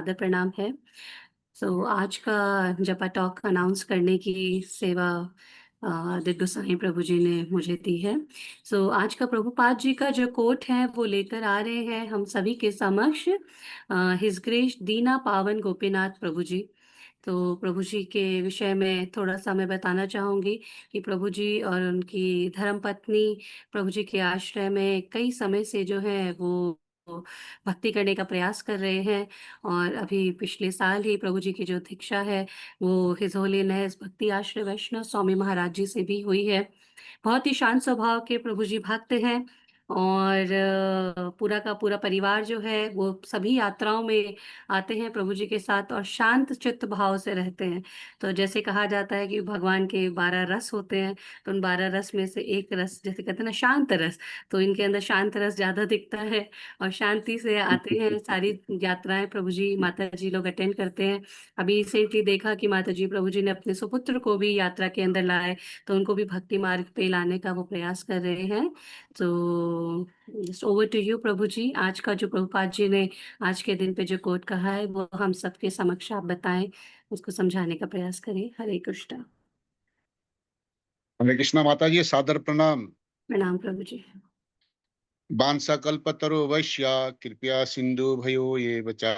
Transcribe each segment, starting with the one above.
सादर प्रणाम है। आज का जपा टॉक अनाउंस करने की सेवा दिग्गज साईं प्रभु जी ने मुझे दी है। आज का प्रभुपाद जी का जो कोट है वो लेकर आ रहे हैं हम सभी के समक्ष, हिज ग्रेस दीना पावन गोपीनाथ प्रभु जी। तो प्रभु जी के विषय में थोड़ा-सा मैं बताना चाहूँगी कि प्रभु जी और उनकी धर्मपत्नी प्रभु जी के आश्रय में कई समय से जो है वो भक्ति करने का प्रयास कर रहे हैं, और अभी पिछले साल ही प्रभु जी की जो दीक्षा है वो हिज़ होलीनेस भक्ति आश्रय वैष्णव स्वामी महाराज जी से भी हुई है। बहुत ही शांत स्वभाव के प्रभु जी भक्त हैं, और पूरा का पूरा परिवार जो है वो सभी यात्राओं में आते हैं प्रभु जी के साथ और शांत चित्त भाव से रहते हैं। तो जैसे कहा जाता है कि भगवान के 12 रस होते हैं, तो उन 12 रस में से एक रस जैसे कहते हैं ना शांत रस, तो इनके अंदर शांत रस ज़्यादा दिखता है और शांति से आते हैं। सारी यात्राएँ प्रभु जी, माता जी लोग अटेंड करते हैं। अभी रिसेंटली देखा कि माता जी प्रभु जी ने अपने सुपुत्र को भी यात्रा के अंदर लाए, तो उनको भी भक्ति मार्ग पे लाने का वो प्रयास कर रहे हैं। तो जस्ट ओवर टू यू प्रभु जी। आज का जो प्रभुपाद जी ने आज के दिन पे जो कोट कहा है वो हम सबके समक्ष आप बताएं, उसको समझाने का प्रयास करें। हरे कृष्णा। हरे कृष्णा माता जी, सादर प्रणाम। प्रणाम प्रभु जी। वांछाकल्पतरु वैश्या कृपया सिंधु भयो ये बचा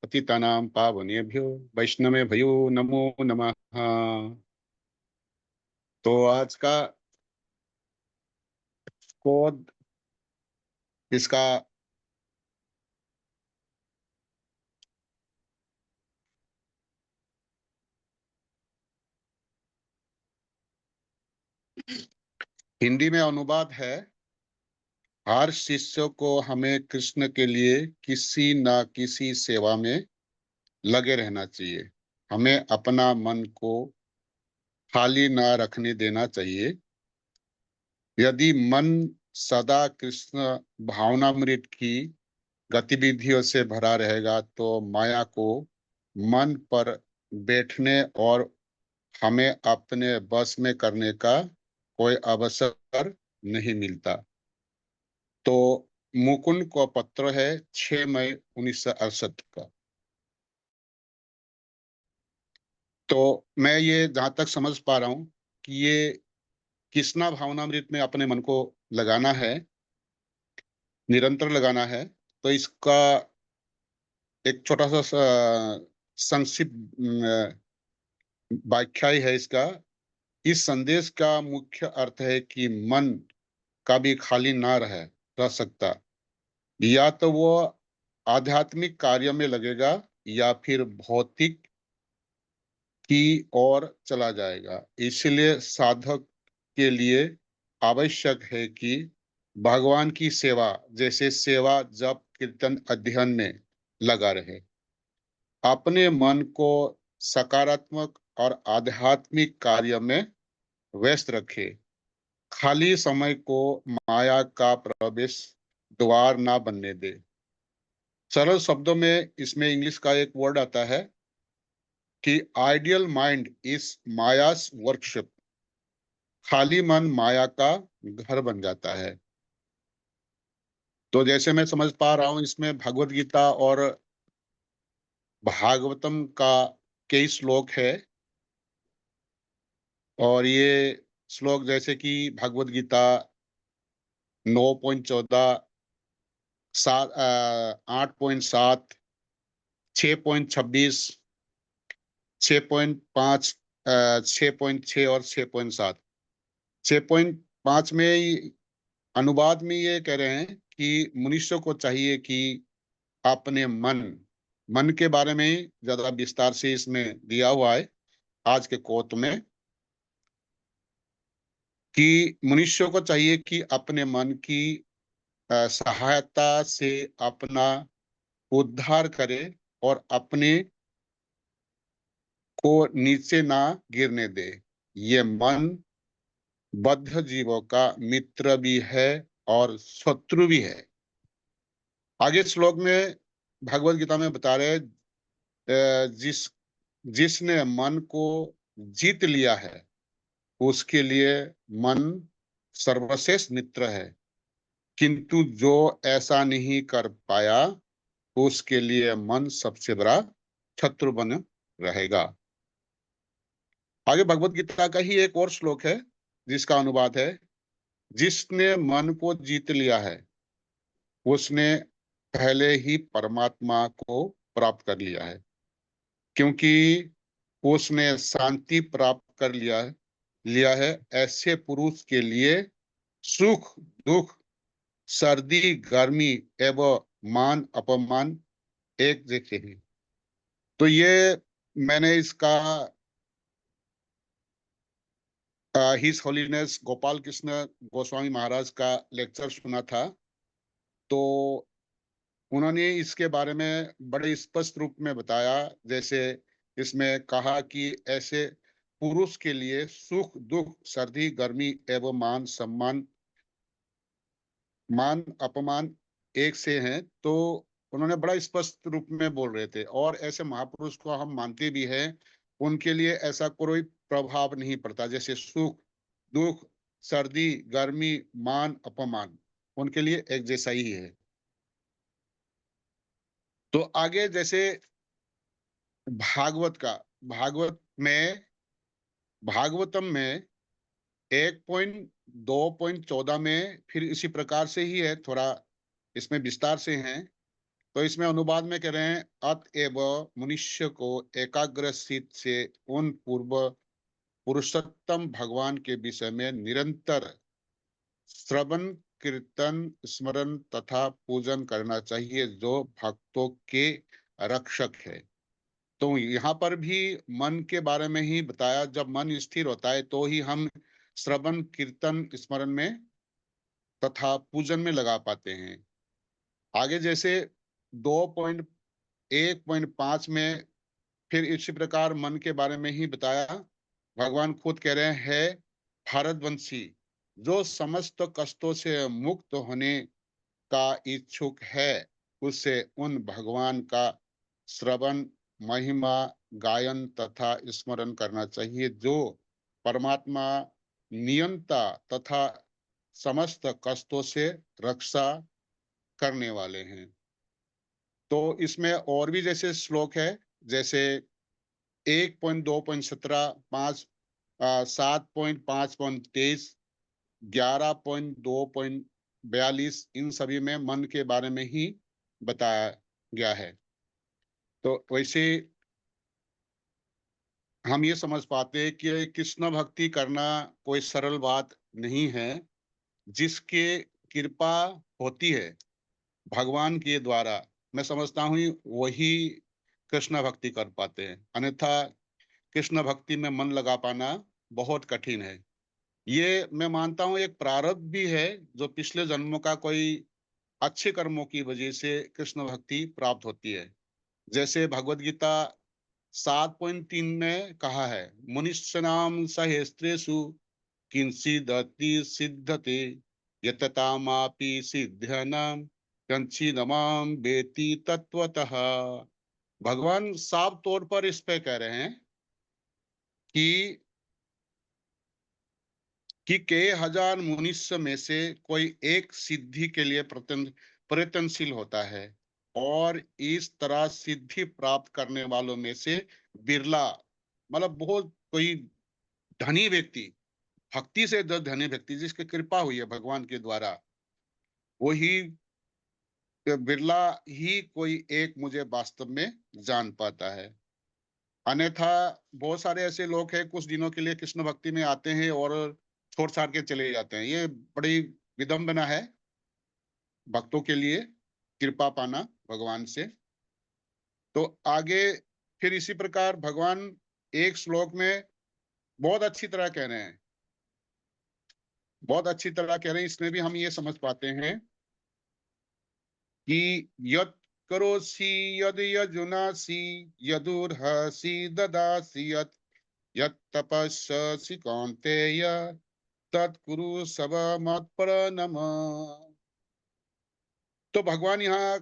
पतितानां पावनेभ्यो वैष्णवेभ्यो नमो नमः। तो आज का कोड इसका हिंदी में अनुवाद है। हर शिष्य को हमें कृष्ण के लिए किसी न किसी सेवा में लगे रहना चाहिए। हमें अपना मन को खाली न रखने देना चाहिए। यदि मन सदा कृष्ण भावनामृत की गतिविधियों से भरा रहेगा तो माया को मन पर बैठने और हमें अपने बस में करने का कोई अवसर नहीं मिलता। तो मुकुंद को पत्र है 6 मई 1968 का। तो मैं ये जहां तक समझ पा रहा हूं कि ये कृष्णा भावनामृत में अपने मन को लगाना है, निरंतर लगाना है। तो इसका एक छोटा सा संक्षिप्त व्याख्या ही है इसका। इस संदेश का मुख्य अर्थ है कि मन कभी खाली ना रह सकता। या तो वो आध्यात्मिक कार्य में लगेगा या फिर भौतिक की ओर चला जाएगा। इसलिए साधक के लिए आवश्यक है कि भगवान की सेवा जैसे सेवा जप कीर्तन अध्ययन में लगा रहे। अपने मन को सकारात्मक और आध्यात्मिक कार्य में व्यस्त रखे। खाली समय को माया का प्रवेश द्वार ना बनने दे। सरल शब्दों में इसमें इंग्लिश का एक वर्ड आता है कि आइडियल माइंड इज मायास वर्कशॉप। खाली मन माया का घर बन जाता है। तो जैसे मैं समझ पा रहा हूं, इसमें भगवत गीता और भागवतम का कई श्लोक है। और ये श्लोक जैसे कि भगवत गीता 9.14, 8.7, 6.26, 6.5, 6.6 और 6.7। 6.5 में अनुवाद में ये कह रहे हैं कि मनुष्य को चाहिए कि अपने मन के बारे में ज्यादा विस्तार से इसमें दिया हुआ है आज के कोट में, कि मनुष्य को चाहिए कि अपने मन की सहायता से अपना उद्धार करे और अपने को नीचे ना गिरने दे। ये मन बद्ध जीवों का मित्र भी है और शत्रु भी है। आगे श्लोक में भगवत गीता में बता रहे हैं, जिसने मन को जीत लिया है उसके लिए मन सर्वश्रेष्ठ मित्र है। किंतु जो ऐसा नहीं कर पाया तो उसके लिए मन सबसे बड़ा शत्रु बन रहेगा। आगे भगवत गीता का ही एक और श्लोक है जिसका अनुवाद है, जिसने मन को जीत लिया है उसने पहले ही परमात्मा को प्राप्त कर लिया है, क्योंकि उसने शांति प्राप्त कर लिया है। ऐसे पुरुष के लिए सुख दुख, सर्दी गर्मी एवं मान अपमान एक जैसे हैं। तो ये मैंने इसका हिज होलीनेस गोपाल कृष्ण गोस्वामी महाराज का लेक्चर सुना था। तो उन्होंने इसके बारे में बड़े स्पष्ट रूप में बताया। जैसे इसमें कहा कि ऐसे पुरुष के लिए सुख दुख, सर्दी गर्मी एवं मान अपमान एक से हैं। तो उन्होंने बड़ा स्पष्ट रूप में बोल रहे थे, और ऐसे महापुरुष को हम मानते भी हैं। उनके लिए ऐसा कोई प्रभाव नहीं पड़ता, जैसे सुख दुख, सर्दी गर्मी, मान अपमान उनके लिए एक जैसा ही है। तो आगे जैसे भागवत का, में भागवतम में 1.2.14 में फिर इसी प्रकार से ही है, थोड़ा इसमें विस्तार से है। तो इसमें अनुवाद में कह रहे हैं, अतएव मनुष्य को एकाग्र चित्त से उन पूर्व पुरुषोत्तम भगवान के विषय में निरंतर श्रवण कीर्तन स्मरण तथा पूजन करना चाहिए, जो भक्तों के रक्षक है। तो यहाँ पर भी मन के बारे में ही बताया। जब मन स्थिर होता है तो ही हम श्रवण कीर्तन स्मरण में तथा पूजन में लगा पाते हैं। आगे जैसे 2.1.5 में फिर इसी प्रकार मन के बारे में ही बताया। भगवान खुद कह रहे हैं, भारतवंशी जो समस्त कष्टों से मुक्त होने का इच्छुक है, उससे उन भगवान का श्रवण महिमा गायन तथा स्मरण करना चाहिए, जो परमात्मा नियंता तथा समस्त कष्टों से रक्षा करने वाले हैं। तो इसमें और भी जैसे श्लोक है, जैसे 1.2.17, 7.5.23, 11.2.42, इन सभी में मन के बारे में ही बताया गया है। तो वैसे हम ये समझ पाते हैं कि कृष्ण भक्ति करना कोई सरल बात नहीं है। जिसके कृपा होती है भगवान के द्वारा, मैं समझता हूँ वही कृष्ण भक्ति कर पाते हैं, अन्यथा कृष्ण भक्ति में मन लगा पाना बहुत कठिन है। ये मैं मानता हूँ एक प्रारब्ध भी है, जो पिछले जन्मों का कोई अच्छे कर्मों की वजह से कृष्ण भक्ति प्राप्त होती है। जैसे भगवत गीता 7.3 में कहा है, मनुष्यनाम सहस्त्रेषु किंचिदति सिद्धते यततामापि सिद्ध्यनाम कंचिदमाम वेति तत्वतः। भगवान साफ तौर पर इस पे कह रहे हैं कि कई हजार मनुष्य में से कोई एक सिद्धि के लिए प्रयत्नशील होता है, और इस तरह सिद्धि प्राप्त करने वालों में से बिरला, मतलब बहुत कोई धनी व्यक्ति, भक्ति से जो धनी व्यक्ति जिसकी कृपा हुई है भगवान के द्वारा, वही बिरला ही कोई एक मुझे वास्तव में जान पाता है। अन्यथा बहुत सारे ऐसे लोग हैं, कुछ दिनों के लिए कृष्ण भक्ति में आते हैं और छोड़ छाड़ के चले जाते हैं। ये बड़ी विडंबना है भक्तों के लिए कृपा पाना भगवान से। तो आगे फिर इसी प्रकार भगवान एक श्लोक में बहुत अच्छी तरह कह रहे हैं, इसमें भी हम ये समझ पाते हैं कि यत् करोसि यद यजुनासि यदुर्हसि ददासि यत् यत् तपस्सि कौन्तेय तत्कुरु सब मत्पर नमः। तो भगवान यहाँ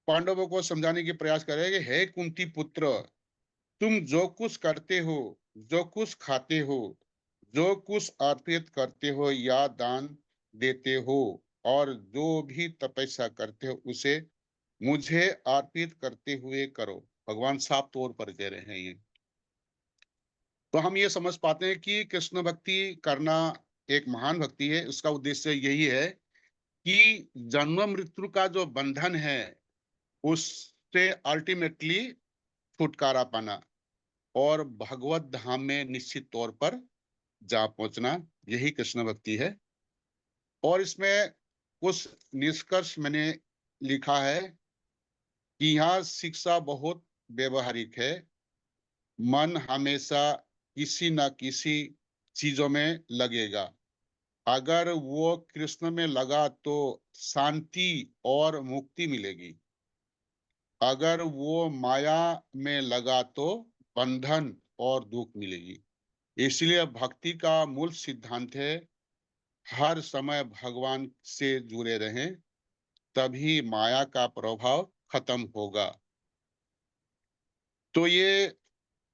पांडवों को समझाने की प्रयास करेंगे, हे कुंती पुत्र, तुम जो कुछ करते हो, जो कुछ खाते हो, जो कुछ अर्पित करते हो या दान देते हो, और जो भी तपस्या करते हो, उसे मुझे अर्पित करते हुए करो। भगवान साफ तौर पर कह रहे हैं ये। तो हम ये समझ पाते हैं कि कृष्ण भक्ति करना एक महान भक्ति है। उसका उद्देश्य यही है कि जन्म मृत्यु का जो बंधन है, उससे अल्टीमेटली छुटकारा पाना और भगवत धाम में निश्चित तौर पर जा पहुंचना, यही कृष्ण भक्ति है। और इसमें कुछ निष्कर्ष मैंने लिखा है कि यहाँ शिक्षा बहुत व्यवहारिक है। मन हमेशा किसी न किसी चीजों में लगेगा। अगर वो कृष्ण में लगा तो शांति और मुक्ति मिलेगी। अगर वो माया में लगा तो बंधन और दुख मिलेगी। इसलिए भक्ति का मूल सिद्धांत है, हर समय भगवान से जुड़े रहें, तभी माया का प्रभाव खत्म होगा। तो ये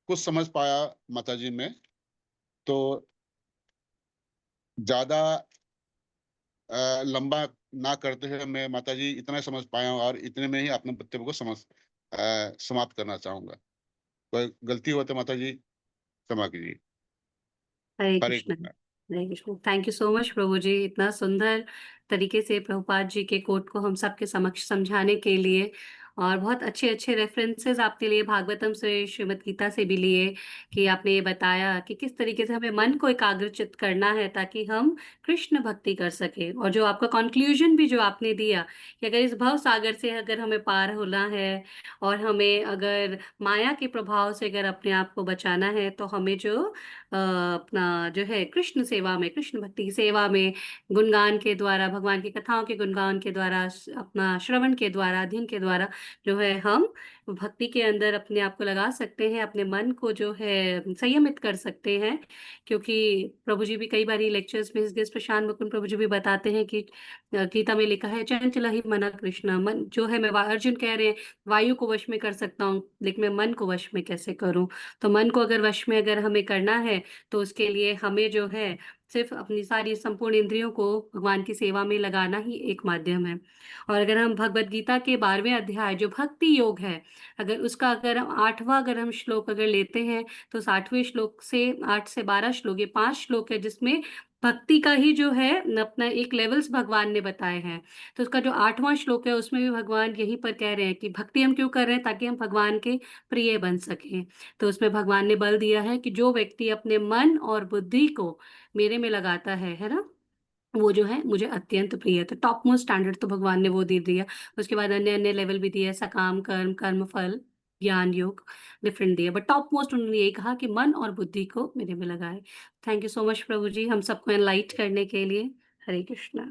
कुछ समझ पाया माता जी में। तो ज्यादा लंबा ना करते हुए मैं माता जी इतना समझ पाया हूं और इतने में ही अपने वक्तव्य को समाप्त करना चाहूंगा। कोई गलती हो तो माता जी क्षमा कीजिए। हरे हरे कृष्ण। कृष्णा। हरे Krishna. Thank you so much प्रभु जी, इतना सुंदर तरीके से प्रभुपाद जी के कोट को हम सबके समक्ष समझाने के लिए। और बहुत अच्छे अच्छे रेफरेंसेस आपने लिए, भागवतम से, श्रीमद् गीता से भी लिए, कि आपने ये बताया कि किस तरीके से हमें मन को एकाग्रचित करना है ताकि हम कृष्ण भक्ति कर सके। और जो आपका कंक्लूजन भी जो आपने दिया कि अगर इस भव सागर से अगर हमें पार होना है और हमें अगर माया के प्रभाव से अगर अपने आप को बचाना है, तो हमें जो अपना जो है कृष्ण सेवा में, कृष्ण भक्ति की सेवा में, गुणगान के द्वारा, भगवान की कथाओं के गुणगान के द्वारा, अपना श्रवण के द्वारा, अध्ययन के द्वारा जो है हम भक्ति के अंदर अपने आप को लगा सकते हैं, अपने मन को जो है संयमित कर सकते हैं। क्योंकि प्रभु जी भी कई बार लेक्चर्स में, इस प्रशांत मुकुंद प्रभु जी भी बताते हैं कि गीता में लिखा है, चंचला ही मना कृष्ण। मन जो है, मैं अर्जुन कह रहे हैं वायु को वश में कर सकता हूँ, लेकिन मैं मन को वश में कैसे करूं। तो मन को अगर वश में अगर हमें करना है, तो उसके लिए हमें जो है सिर्फ अपनी सारी संपूर्ण इंद्रियों को भगवान की सेवा में लगाना ही एक माध्यम है। और अगर हम भगवत गीता के 12वें अध्याय जो भक्ति योग है, अगर उसका अगर हम 8वां अगर हम श्लोक अगर लेते हैं, तो 60वें श्लोक से 8 से 12 श्लोक, ये 5 श्लोक है जिसमें भक्ति का ही जो है अपना एक लेवल्स भगवान ने बताए हैं। तो उसका जो 8वां श्लोक है, उसमें भी भगवान यहीं पर कह रहे हैं कि भक्ति हम क्यों कर रहे हैं, ताकि हम भगवान के प्रिय बन सकें। तो उसमें भगवान ने बल दिया है कि जो व्यक्ति अपने मन और बुद्धि को मेरे में लगाता है ना, वो जो है मुझे अत्यंत प्रिय है। तो टॉप मोस्ट स्टैंडर्ड तो भगवान ने वो दे दिया। उसके बाद अन्य अन्य लेवल भी दिया, सकाम कर्म, कर्म फल, ज्ञान योग, डिफरेंट दिया, बट टॉप मोस्ट उन्होंने यही कहा कि मन और बुद्धि को मेरे में लगाए। थैंक यू सो मच प्रभु जी, हम सबको एनलाइट करने के लिए। हरे कृष्णा।